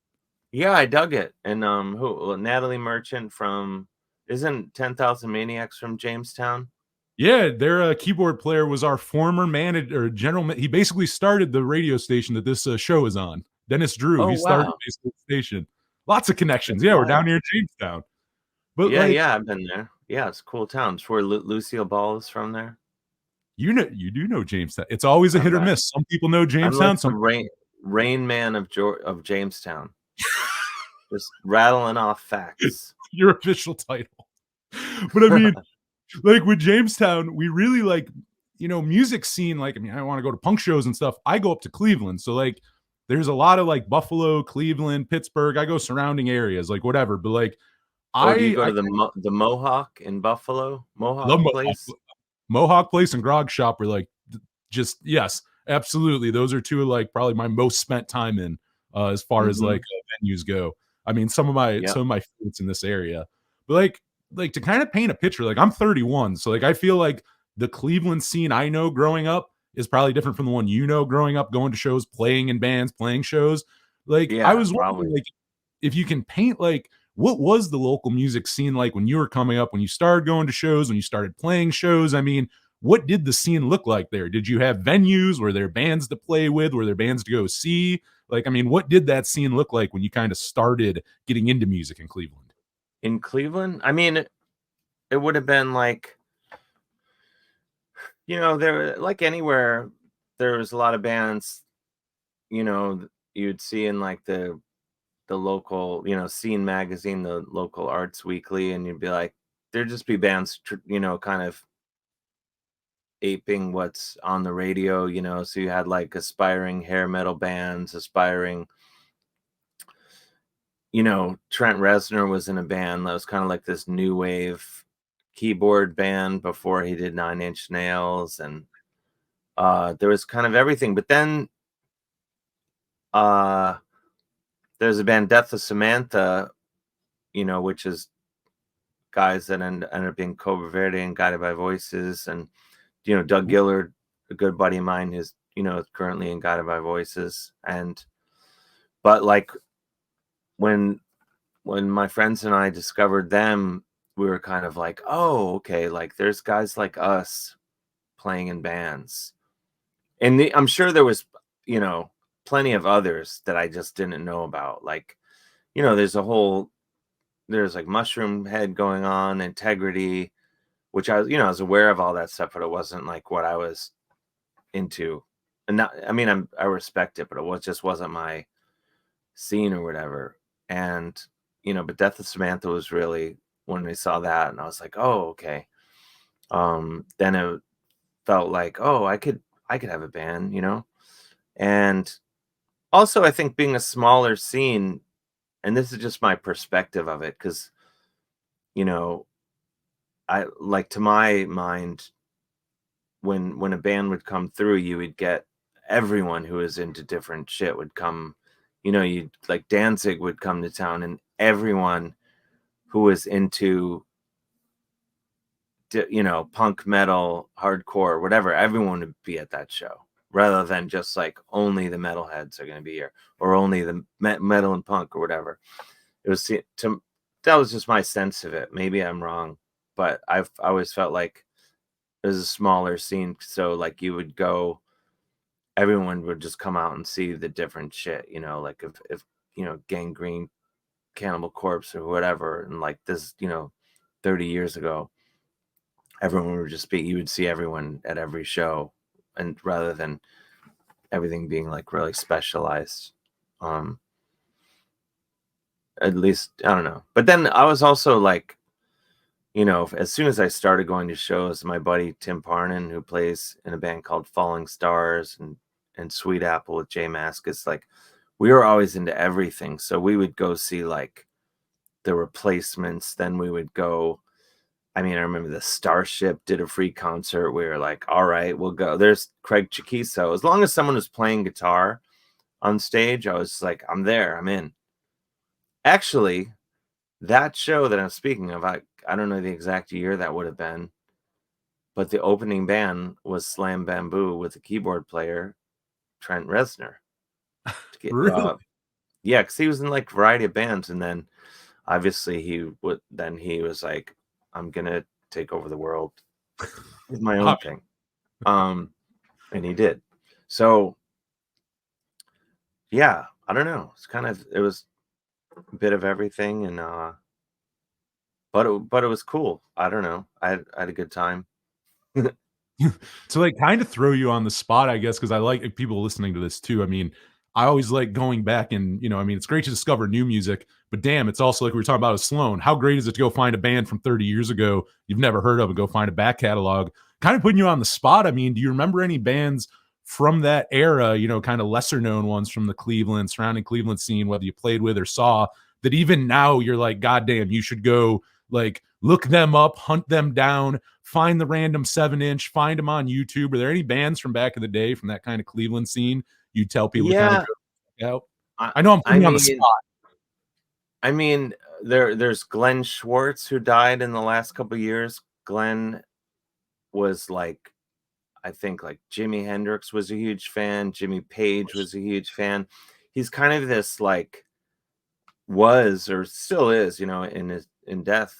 Yeah, I dug it. And Natalie Merchant from isn't 10,000 Maniacs from Jamestown? Yeah, their, keyboard player was our former manager or general ma he basically started the radio station that this, show is on. Dennis Drew, Oh, he started wow. basically the station. Lots of connections. That's Yeah, we're down wild. near Jamestown. But, Yeah, like, yeah, I've been there. Yeah, it's a cool town. It's where Lucille Ball is from there. you do know Jamestown. It's always a I'm hit or that. miss. Some people know I'm like Jamestown, the some people Rain Man of Jamestown. Just rattling off facts. your official title. But, I mean, like, with Jamestown, we really, like, music scene, like, I mean, I wanna go to punk shows and stuff. I go up to Cleveland, so, like, there's a lot of, like, Buffalo, Cleveland, Pittsburgh. I go surrounding areas, like, whatever, but, like, Oh, do you go I to the Mohawk in Buffalo? love Mohawk Place? Mohawk Place and Grog Shop are like just yes, absolutely. Those are two of like probably my most spent time in as far as like Mhm. venues go. I mean, Yep. some of my favorites in this area. But like to kind of paint a picture, like I'm 31, so like I feel like the Cleveland scene I know growing up is probably different from the one you know growing up, going to shows, playing in bands, playing shows. Like I Yeah, was probably. wondering, like if you can paint like what was the local music scene like when you were coming up, when you started going to shows, when you started playing shows? I mean, what did the scene look like there? Did you have venues? Were there bands to play with? Were there bands to go see? Like, I mean, what did that scene look like when you kind of started getting into music in Cleveland? In Cleveland? I mean, it would have been like, there like anywhere, there was a lot of bands, you'd see in like the local, scene magazine, the local arts weekly, and you'd be like, there'd just be bands, kind of aping what's on the radio, so you had like aspiring hair metal bands, aspiring, Trent Reznor was in a band that was kind of like this new wave keyboard band before he did Nine Inch Nails, and there was kind of everything. But then uh there's a band Death of Samantha, which is guys that ended up being Cobra Verde and Guided by Voices, and Doug Gillard, a good buddy of mine, is currently in Guided by Voices. And but like when my friends and I discovered them, we were kind of like, oh, okay, like there's guys like us playing in bands. And I'm sure there was, plenty of others that I just didn't know about. Like, there's like Mushroom Head going on, Integrity, which I was aware of all that stuff, but it wasn't like what I was into. And not, I mean, I respect it, but just wasn't my scene or whatever. And, but Death of Samantha was really when we saw that, and I was like, oh, okay. Then it felt like, oh, I could have a band, And also I think being a smaller scene, and this is just my perspective of it, because, you know, I like, to my mind, when a band would come through, you would get everyone who is into different shit would come. You like Danzig would come to town, and everyone who was into punk, metal, hardcore, whatever, everyone would be at that show, rather than just like only the metalheads are going to be here, or only the metal and punk or whatever. It was that was just my sense of it. Maybe I'm wrong, but I always felt like it was a smaller scene, so like you would go, everyone would just come out and see the different shit, like if Gangrene, Cannibal Corpse, or whatever, and like this, 30 years ago, everyone would just be, you would see everyone at every show, and rather than everything being like really specialized. um at least, I don't know. But then I was also like, as soon as I started going to shows, my buddy Tim Parnan, who plays in a band called Falling Stars, and Sweet Apple with Jay Mascis, like we were always into everything. So we would go see like the Replacements, then we would go, I mean, I remember the Starship did a free concert. We were like, all right, we'll go. There's Craig Chiquiso. As long as someone was playing guitar on stage, I was like, I'm there, I'm in. Actually, that show that I'm speaking of, I don't know the exact year that would have been. but the opening band was Slam Bamboo with a keyboard player, Trent Reznor. Really? Yeah, because he was in like a variety of bands, and then obviously he was like, I'm gonna take over the world with my own thing. And he did. So yeah, I don't know. It was a bit of everything, and but it was cool. I don't know. I had a good time. To like kind of throw you on the spot, I guess, because I like people listening to this too. I mean, I always like going back and, I mean, it's great to discover new music, but damn, it's also like we were talking about with Sloan. How great is it to go find a band from 30 years ago you've never heard of and go find a back catalog? Kind of putting you on the spot. I mean, do you remember any bands from that era, kind of lesser known ones from the Cleveland, surrounding Cleveland scene, whether you played with or saw, that even now you're like, God damn, you should go like look them up, hunt them down, find the random 7-inch, find them on YouTube? Are there any bands from back in the day from that kind of Cleveland scene you tell people to kind of Yeah, go check out? I, I know I'm I putting you on the mean, spot. I mean, there's Glenn Schwartz who died in the last couple of years. Glenn was like, I think like Jimi Hendrix was a huge fan. Jimmy Page was a huge fan. He's kind of this like was or still is, in death,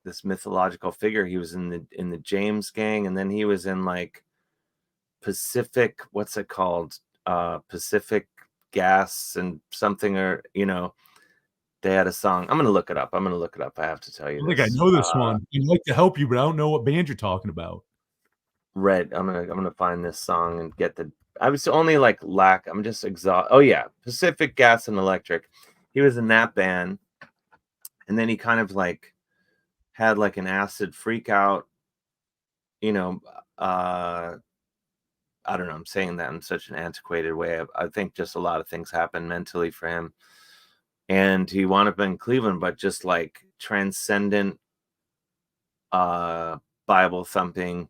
this mythological figure. He was in the James Gang, and then he was in like Pacific, what's it called? Pacific Gas and something, or they had a song. I'm gonna look it up. I have to tell you I think I this. know this one. I'd like to help you, but I don't know what band you're talking about. Red. I'm gonna find this song and get the. I was only like I'm just exhausted. Oh yeah, Pacific Gas and Electric. He was in that band, and then he kind of like had like an acid freak out. You know, uh, I don't know. I'm saying that in such an antiquated way. I think just a lot of things happened mentally for him, and he wound up in Cleveland, but just like transcendent, uh, Bible thumping,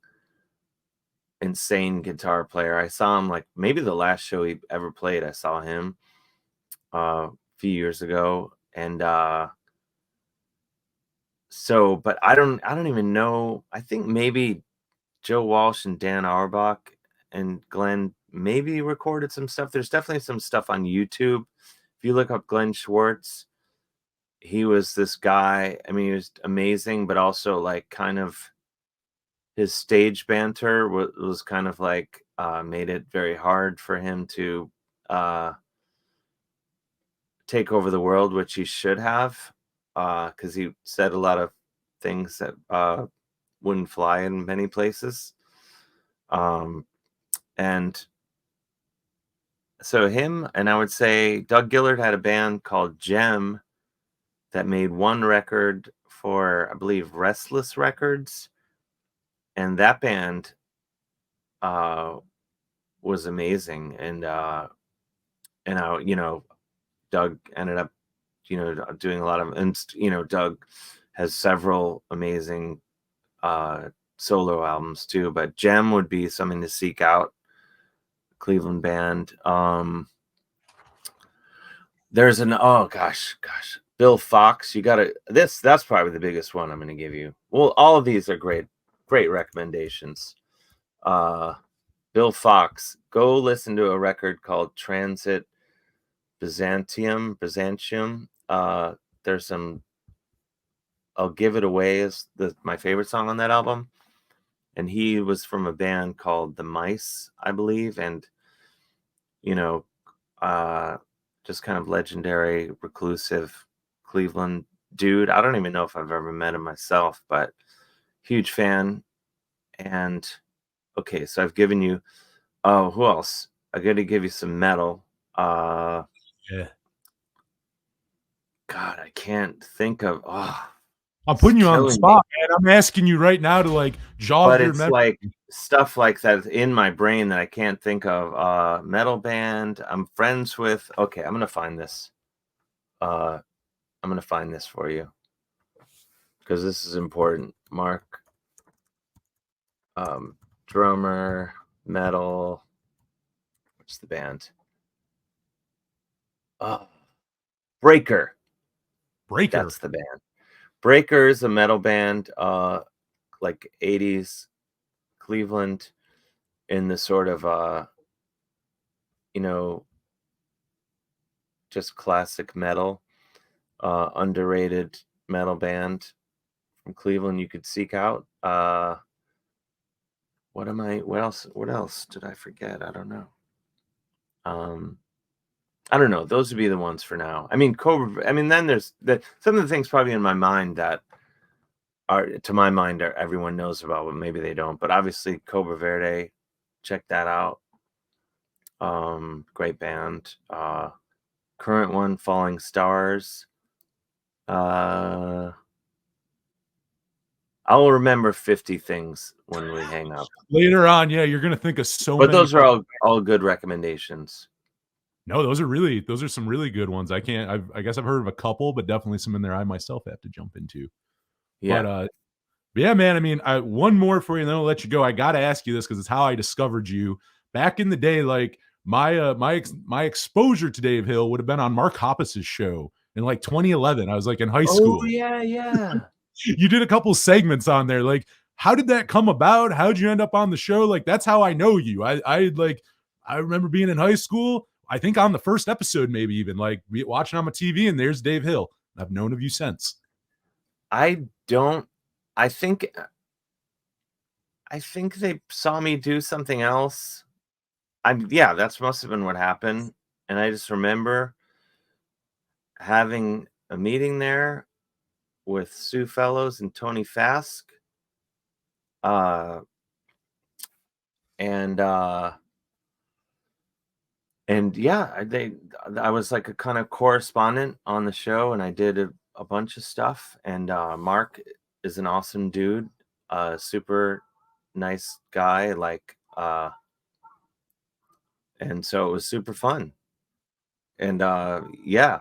insane guitar player. I saw him like maybe the last show he ever played. I saw him a few years ago, and so, but I don't even know. I think maybe Joe Walsh and Dan Auerbach and Glenn maybe recorded some stuff. There's definitely some stuff on YouTube. If you look up Glenn Schwartz, he was this guy. I mean, he was amazing, but also like kind of his stage banter was kind of like made it very hard for him to uh, take over the world, which he should have, because he said a lot of things that wouldn't fly in many places. And so him, and I would say Doug Gillard had a band called Gem that made one record for, I believe, Restless Records, and that band was amazing. And Doug ended up, doing a lot of, and Doug has several amazing solo albums too. But Gem would be something to seek out. Cleveland band. There's an gosh, Bill Fox. You gotta that's probably the biggest one I'm gonna give you. Well, all of these are great recommendations. Bill Fox, go listen to a record called Transit Byzantium. There's some, I'll Give It Away is my favorite song on that album. And he was from a band called The Mice, I believe. And, you know, just kind of legendary, reclusive Cleveland dude. I don't even know if I've ever met him myself, but huge fan. And okay, so I've given you, oh, who else? I got to give you some metal. Yeah. God, I can't think of. Oh, I'm it's putting you on the killing me. spot, man. I'm asking you right now to like jog But your it's memory. like stuff like that in my brain that I can't think of. Metal band I'm friends with. Okay, I'm gonna find this. I'm gonna find this for you because this is important. Mark, drummer, metal. What's the band? Breaker. Breaker. That's the band. Breaker is a metal band, like 80s Cleveland in the sort of just classic metal, underrated metal band from Cleveland you could seek out. What else did I forget? I don't know. I don't know. Those would be the ones for now. I mean, then there's some of the things probably in my mind that are, to my mind, everyone knows about, but maybe they don't. But obviously, Cobra Verde, check that out. Great band. Current one, Falling Stars. I'll remember 50 things when we hang up. Later on, yeah, you're gonna think of so But many. those are all good recommendations. No, those are some really good ones. I guess I've heard of a couple, but definitely some in there I myself have to jump into. Yeah. But yeah, man. I mean, one more for you, and then I'll let you go. I got to ask you this because it's how I discovered you back in the day. Like my exposure to Dave Hill would have been on Mark Hoppus's show in like 2011. I was like in high Oh school. yeah. You did a couple segments on there. Like, how did that come about? How did you end up on the show? Like, that's how I know you. I remember being in high school. I think on the first episode, maybe even like watching on my TV, and there's Dave Hill. I've known of you since. I don't. I think they saw me do something else. Yeah, that's must have been what happened. And I just remember having a meeting there with Sue Fellows and Tony Fask. And yeah, I was like a kind of correspondent on the show, and I did a bunch of stuff. And Mark is an awesome dude, super nice guy, like and so it was super fun. And yeah,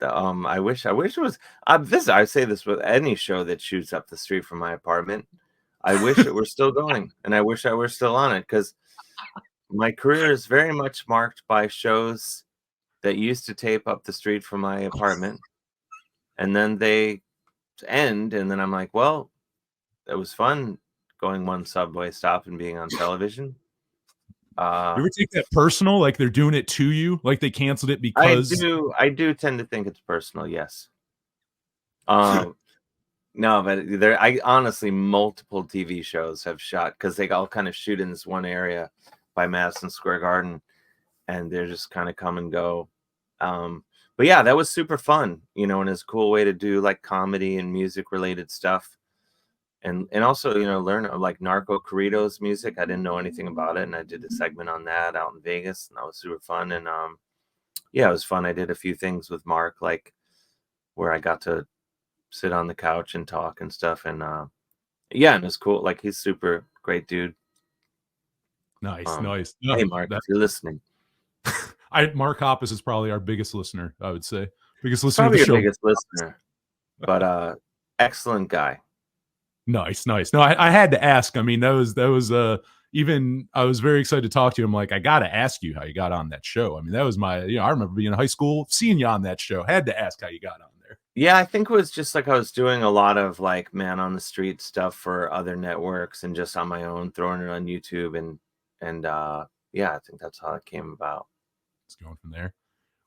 I wish it was this. I say this with any show that shoots up the street from my apartment. I wish it were still going, and I wish I were still on it, because my career is very much marked by shows that used to tape up the street from my apartment, and then they end, and then I'm like, well, it was fun going one subway stop and being on television. You ever take that personal? Like they're doing it to you? Like they canceled it because I do tend to think it's personal, yes. No, but I honestly, multiple TV shows have shot, because they all kind of shoot in this one area by Madison Square Garden, and they're just kind of come and go. But yeah, that was super fun, and it's a cool way to do like comedy and music related stuff. And also, learn like Narco Corridos music. I didn't know anything about it, and I did a segment on that out in Vegas, and that was super fun. And yeah, it was fun. I did a few things with Mark, like where I got to sit on the couch and talk and stuff. And yeah, and it's cool. Like, he's super great dude. nice. Hey, Mark, if you're listening. Mark Hoppus is probably our biggest listener, I would say. Biggest listener Probably of the your show. biggest listener. But excellent guy. Nice. No, I had to ask. I mean, that was even I was very excited to talk to you. I'm like, I gotta ask you how you got on that show. I mean, that was I remember being in high school, seeing you on that show. Had to ask how you got on there. Yeah, I think it was just like I was doing a lot of like man on the street stuff for other networks, and just on my own, throwing it on YouTube, and yeah, I think that's how it came about. It's going from there.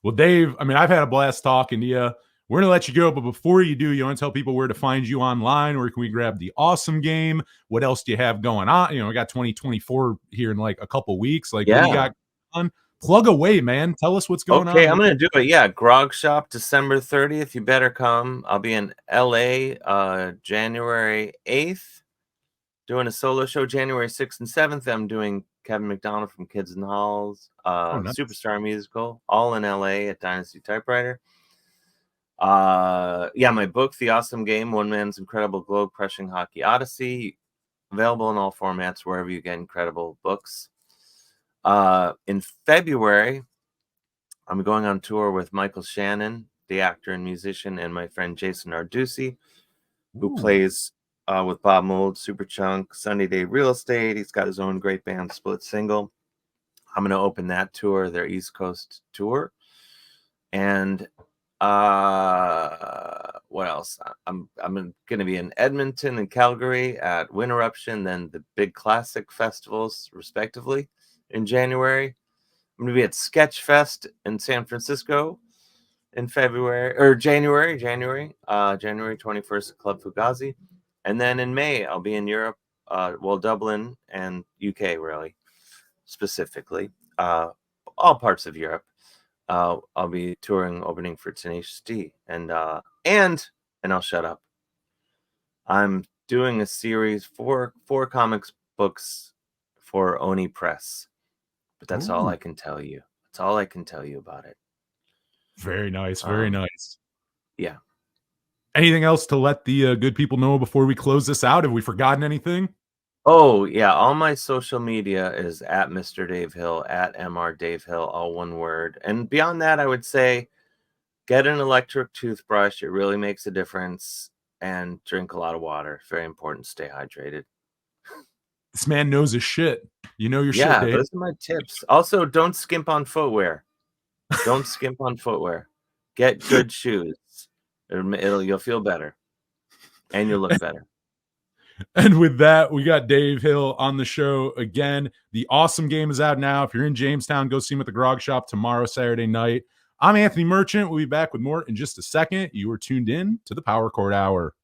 Well, Dave, I mean, I've had a blast talking to you. We're going to let you go, but before you do, you want to tell people where to find you online? Where can we grab the awesome game? What else do you have going on? We got 2024 here in like a couple weeks. Like, what do you got on? Plug away, man. Tell us what's going on. Okay, I'm going to do it. Yeah, Grog Shop, December 30th. You better come. I'll be in LA January 8th, doing a solo show January 6th and 7th. I'm doing Kevin McDonald from Kids in the Halls, nice. Superstar Musical, all in LA at Dynasty Typewriter. Yeah, my book, The Awesome Game, One Man's Incredible Globe Crushing Hockey Odyssey, available in all formats wherever you get incredible books. In February, I'm going on tour with Michael Shannon, the actor and musician, and my friend Jason Narducci, who plays with Bob Mould, Superchunk, Sunny Day Real Estate. He's got his own great band, Split Single. I'm going to open that tour, their East Coast tour. And What else? I'm going to be in Edmonton and Calgary at Wind Eruption, then the big classic festivals, respectively, in January. I'm going to be at Sketchfest in San Francisco in February or January 21st at Club Fugazi. And then in May, I'll be in Europe, Dublin and UK, really, specifically, all parts of Europe. I'll be touring, opening for Tenacious D, and I'll shut up. I'm doing a series, four comics books for Oni Press, but that's all I can tell you. That's all I can tell you about it. Very nice, very nice. Yeah. Anything else to let the good people know before we close this out? Have we forgotten anything? Oh, yeah. All my social media is at Mr. Dave Hill, at Mr. Dave Hill, all one word. And beyond that, I would say get an electric toothbrush. It really makes a difference. And drink a lot of water. It's very important to stay hydrated. This man knows his shit. You know your shit, Dave. Yeah, those are my tips. Also, don't skimp on footwear. Don't skimp on footwear. Get good shoes. You'll feel better. And you'll look better. And with that, we got Dave Hill on the show again. The Awesome Game is out now. If you're in Jamestown, go see him at the Grog Shop tomorrow, Saturday night. I'm Anthony Merchant. We'll be back with more in just a second. You are tuned in to the Power Chord Hour.